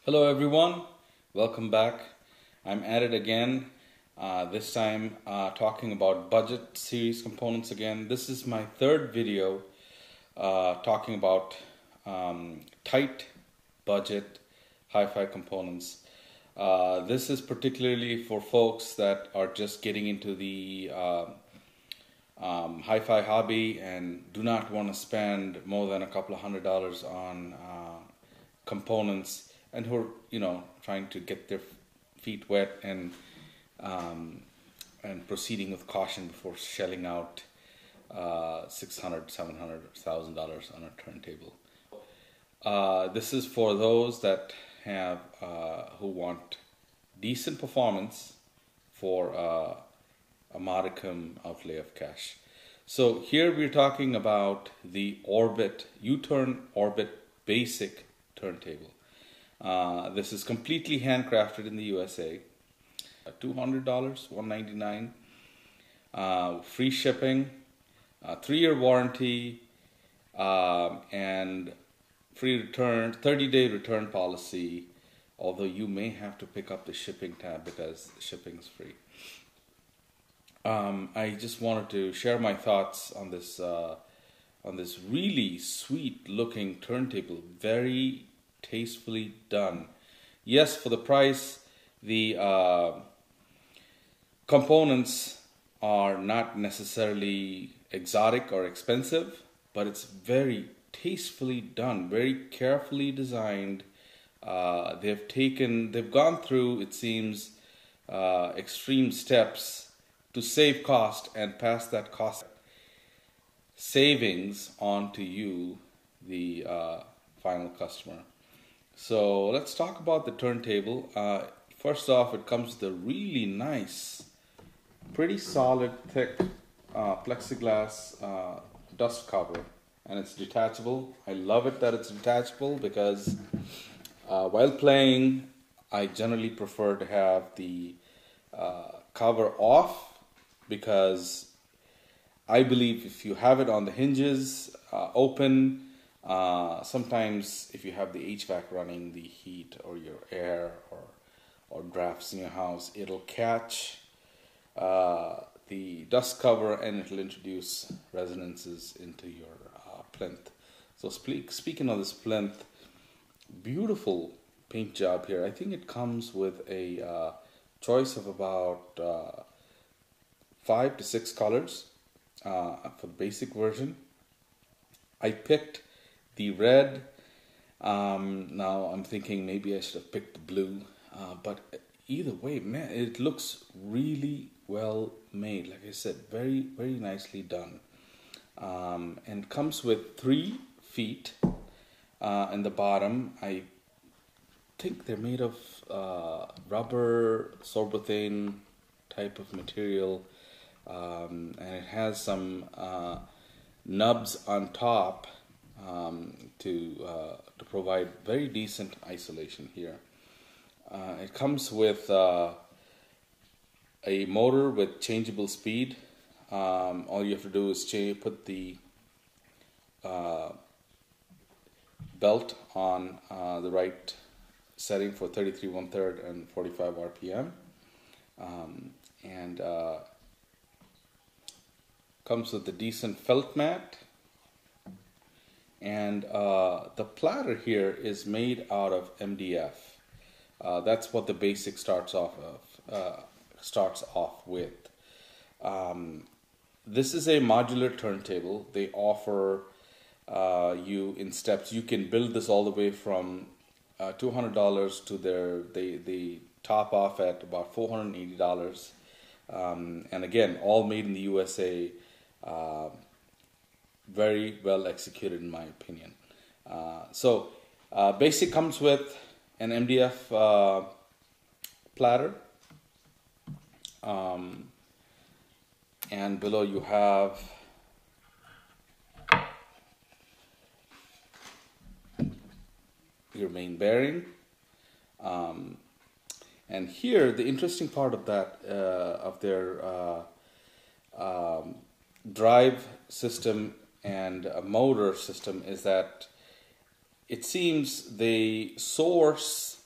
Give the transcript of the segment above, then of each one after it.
Hello everyone, welcome back. I'm at it again, this time talking about budget series components again. This is my third video talking about tight budget hi-fi components. This is particularly for folks that are just getting into the hi-fi hobby and do not want to spend more than a couple of $100 on components, and who are trying to get their feet wet and proceeding with caution before shelling out $600, $700, $1,000 on a turntable. This is for those that have who want decent performance for a modicum outlay of cash. So here we're talking about the Orbit U-turn Orbit Basic turntable. This is completely handcrafted in the USA. $200, $199, free shipping, 3-year warranty, and free return, 30-day return policy. Although you may have to pick up the shipping tab because shipping is free. I just wanted to share my thoughts on this really sweet looking turntable. Very tastefully done. Yes, for the price, the components are not necessarily exotic or expensive, but it's very tastefully done, very carefully designed. They've gone through, it seems, extreme steps to save cost and pass that cost savings on to you, the final customer. So let's talk about the turntable. First off, it comes with a really nice, pretty solid, thick plexiglass dust cover, and it's detachable. I love it that it's detachable because while playing, I generally prefer to have the cover off, because I believe if you have it on the hinges open, sometimes if you have the HVAC running, the heat or your air or drafts in your house, it'll catch the dust cover and it'll introduce resonances into your plinth. So speaking of this plinth, beautiful paint job here. I think it comes with a choice of about 5 to 6 colors for the basic version. I picked the red. Now I'm thinking maybe I should have picked the blue, but either way, man, it looks really well made. Like I said, very, very nicely done. And comes with 3 feet in the bottom. I think they're made of rubber, sorbothane type of material, and it has some nubs on top to provide very decent isolation here. It comes with a motor with changeable speed. All you have to do is put the belt on the right setting for 33 1/3 and 45 RPM, and comes with a decent felt mat, and the platter here is made out of MDF. That's what the basic starts off with. This is a modular turntable. They offer you in steps. You can build this all the way from $200 to they top off at about $480, and again, all made in the USA. Very well executed in my opinion. So basic comes with an MDF platter, and below you have your main bearing, and here the interesting part of that of their drive system and a motor system is that it seems they source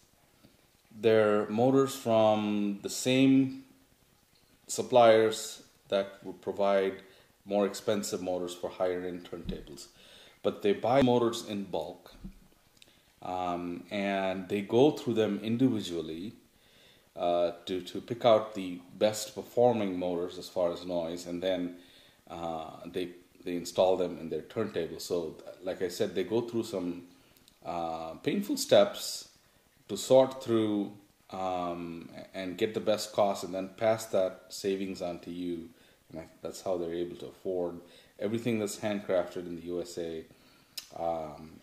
they're motors from the same suppliers that would provide more expensive motors for higher end turntables. But they buy motors in bulk, and they go through them individually to pick out the best performing motors as far as noise, and then they install them in their turntable. So, like I said, they go through some painful steps to sort through and get the best cost, and then pass that savings on to you. And that's how they're able to afford everything that's handcrafted in the USA,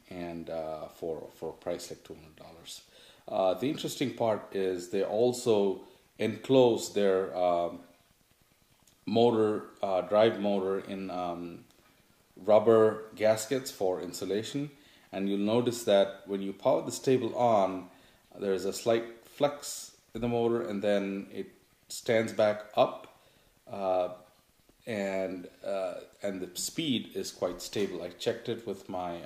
and for a price like $200. The interesting part is they also enclose their drive motor in rubber gaskets for insulation, and you'll notice that when you power this table on, there's a slight flex in the motor, and then it stands back up, and the speed is quite stable. I checked it with my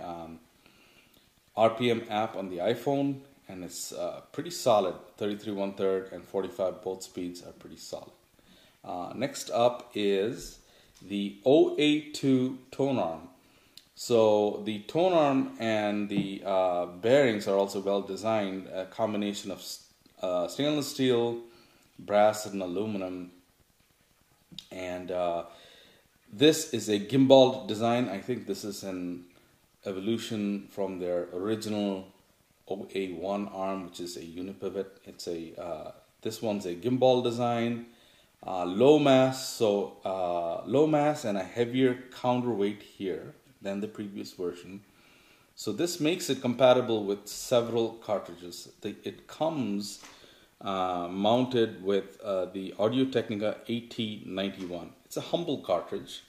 RPM app on the iPhone, and it's pretty solid. 33 1/3 and 45, both speeds are pretty solid. Next up is the OA2 tone arm. So the tone arm and the bearings are also well designed, a combination of stainless steel, brass, and aluminum. And this is a gimbal design. I think this is an evolution from their original OA1 arm, which is a unipivot. It's this one's a gimbal design, low mass, low mass and a heavier counterweight here than the previous version. So this makes it compatible with several cartridges. It comes mounted with the Audio-Technica AT91. It's a humble cartridge.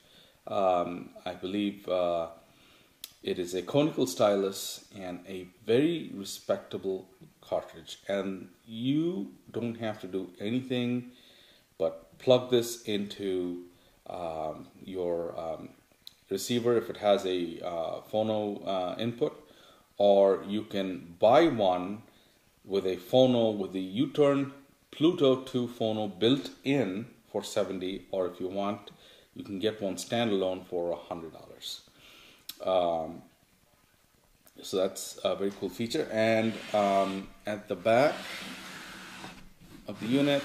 I believe it is a conical stylus and a very respectable cartridge. And you don't have to do anything but plug this into your receiver if it has a phono input, or you can buy one with a phono with the U-Turn Pluto 2 phono built in for $70, or if you want, you can get one standalone for $100. So that's a very cool feature. And at the back of the unit,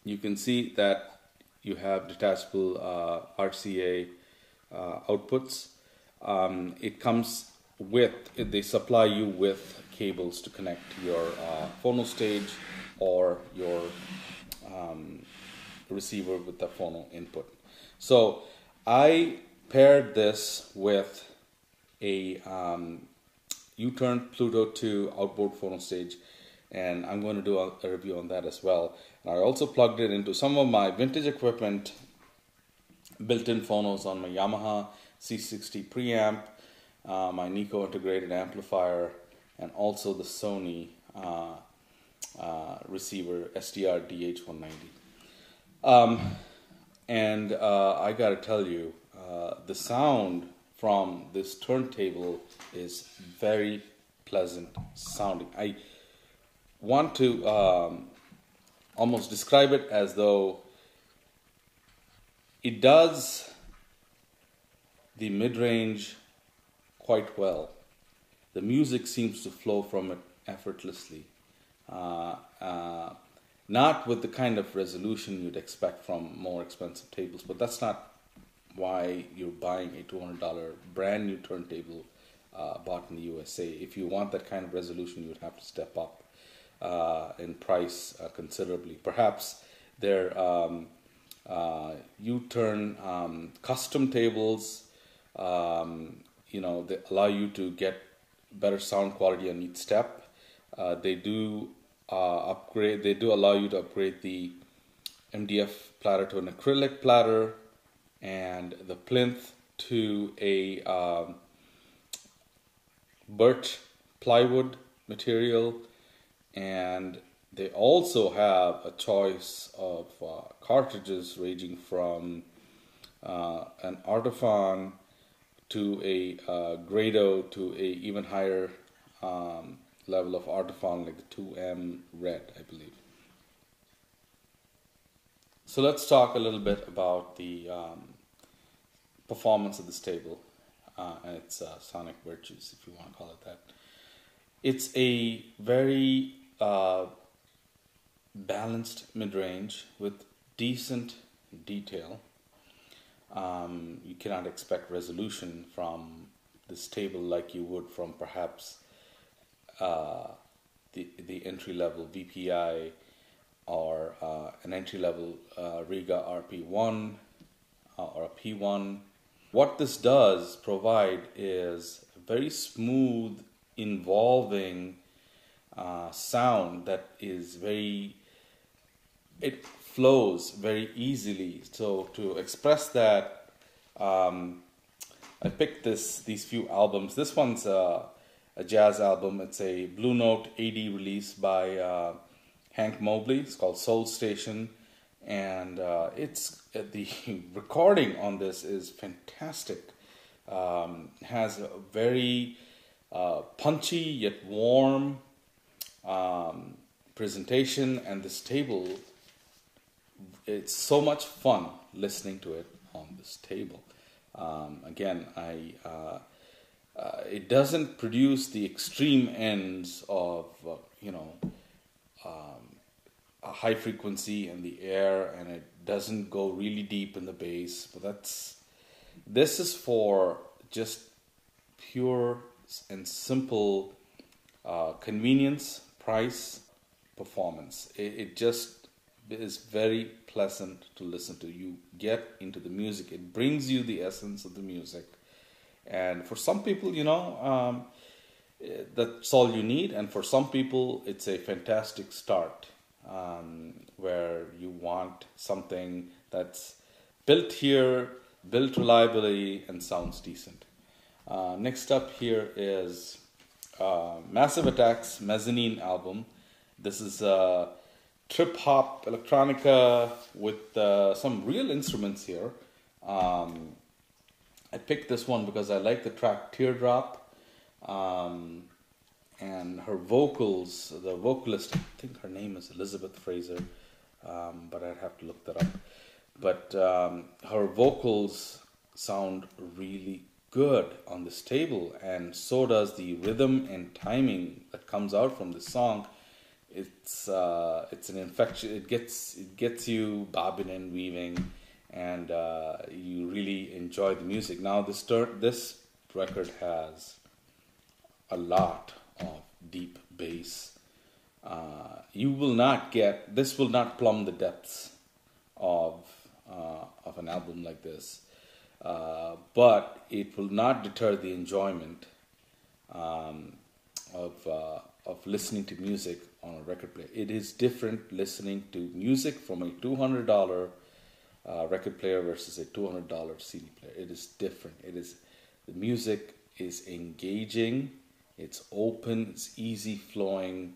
you can see that you have detachable RCA outputs. It comes with, they supply you with cables to connect your phono stage or your receiver with the phono input. So I paired this with a U-Turn Pluto 2 outboard phono stage, and I'm going to do a review on that as well. And I also plugged it into some of my vintage equipment, built-in phonos on my Yamaha C60 preamp, my Nico integrated amplifier, and also the Sony receiver SDR DH190. And I gotta tell you, the sound from this turntable is very pleasant sounding. I want to almost describe it as though it does the mid-range quite well. The music seems to flow from it effortlessly. Not with the kind of resolution you'd expect from more expensive tables, but that's not why you're buying a $200 brand new turntable bought in the USA. If you want that kind of resolution, you'd have to step up in price considerably. Perhaps their U-Turn custom tables, they allow you to get better sound quality on each step. They do upgrade. They do allow you to upgrade the MDF platter to an acrylic platter, and the plinth to a birch plywood material. And they also have a choice of cartridges ranging from an ortophon to a grado to a even higher level of ortophon, like the 2M red, I believe. So let's talk a little bit about the performance of this table and its sonic virtues, if you want to call it that. It's a very balanced mid-range with decent detail. You cannot expect resolution from this table like you would from perhaps the entry-level VPI or an entry-level Riga RP1 or a P1. What this does provide is a very smooth, involving sound that is it flows very easily. So to express that, I picked these few albums. This one's a jazz album. It's a Blue Note 80 release by Hank Mobley. It's called Soul Station, and the recording on this is fantastic. Has a very punchy yet warm presentation, and this table, it's so much fun listening to it on this table. Again, it doesn't produce the extreme ends of a high frequency in the air, and it doesn't go really deep in the bass. But this is for just pure and simple convenience, price, performance. It just is very pleasant to listen to. You get into the music. It brings you the essence of the music. And for some people, that's all you need. And for some people, it's a fantastic start where you want something that's built here, built reliably, and sounds decent. Next up here is Massive Attack's Mezzanine album. This is trip hop electronica with some real instruments here. I picked this one because I like the track Teardrop, and her vocals, the vocalist, I think her name is Elizabeth Fraser, but I'd have to look that up. But her vocals sound really good on this table, and so does the rhythm and timing that comes out from this song. It's an infection. It gets you bobbing and weaving, and you really enjoy the music. Now this record has a lot of deep bass. This will not plumb the depths of an album like this, but it will not deter the enjoyment of listening to music on a record player. It is different listening to music from a $200 record player versus a $200 CD player. It is different. The music is engaging, it's open, it's easy flowing,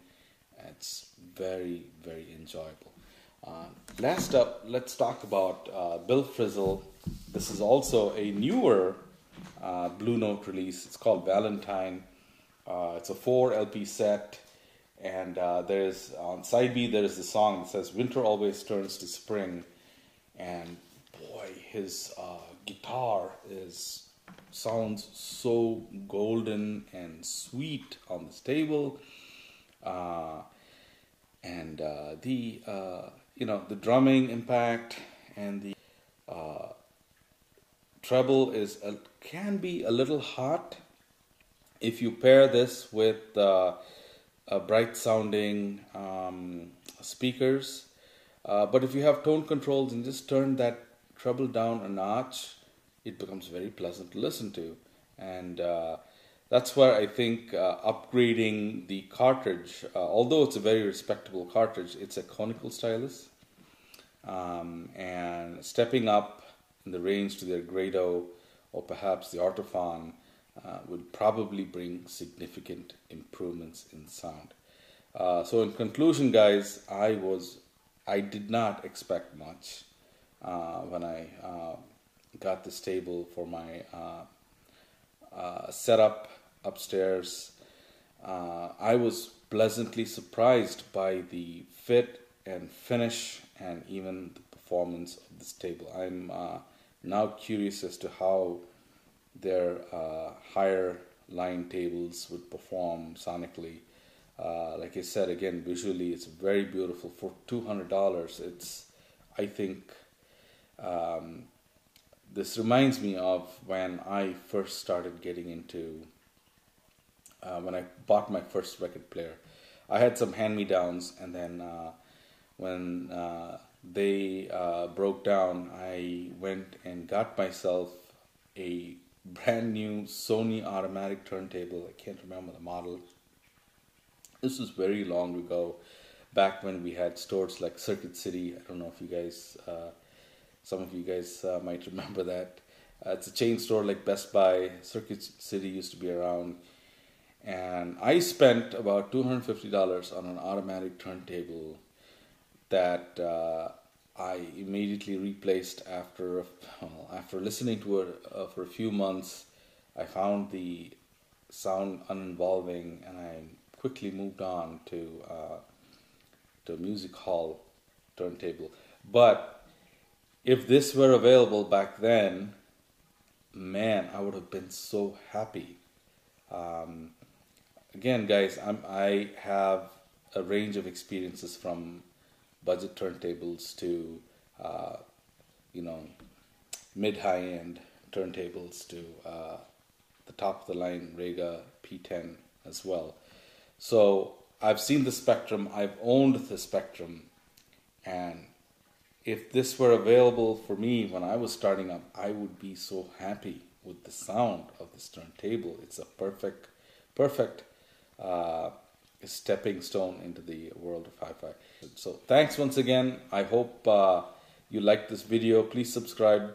it's very, very enjoyable. Last up, let's talk about Bill Frisell. This is also a newer Blue Note release. It's called Valentine. It's a 4 LP set, and there's on side B there is the song that says "Winter always turns to spring," and boy, his guitar sounds so golden and sweet on this table, and the drumming impact and the treble can be a little hot if you pair this with bright sounding speakers. But if you have tone controls and just turn that treble down a notch, it becomes very pleasant to listen to. And that's where I think upgrading the cartridge, although it's a very respectable cartridge, it's a conical stylus. And stepping up in the range to their grado or perhaps the ortophon would probably bring significant improvements in sound. So in conclusion, guys, I did not expect much when I got this table for my setup upstairs. I was pleasantly surprised by the fit and finish and even the performance of this table. I'm now curious as to how their higher line tables would perform sonically. Like I said, again, visually it's very beautiful. For $200, it's, I think, this reminds me of when I first started getting into, when I bought my first record player. I had some hand-me-downs, and then when they broke down, I went and got myself a brand new Sony automatic turntable. I can't remember the model. This was very long ago, back when we had stores like Circuit City. I don't know if you guys, some of you guys might remember that. It's a chain store like Best Buy. Circuit City used to be around. And I spent about $250 on an automatic turntable that I immediately replaced after listening to it for a few months. I found the sound uninvolving, and I quickly moved on to a music hall turntable. But if this were available back then, man, I would have been so happy. Again, guys, I have a range of experiences from budget turntables to mid-high end turntables to the top of the line Rega P10 as well. So I've seen the spectrum, I've owned the spectrum, and if this were available for me when I was starting up, I would be so happy with the sound of this turntable. It's a perfect stepping stone into the world of hi-fi. So thanks once again. I hope you liked this video. Please subscribe.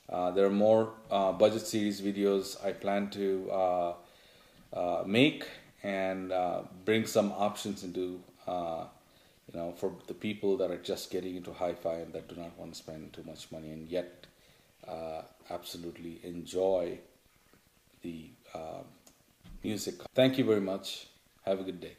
There are more budget series videos I plan to make and bring some options into for the people that are just getting into hi-fi and that do not want to spend too much money and yet absolutely enjoy the music. Thank you very much. Have a good day.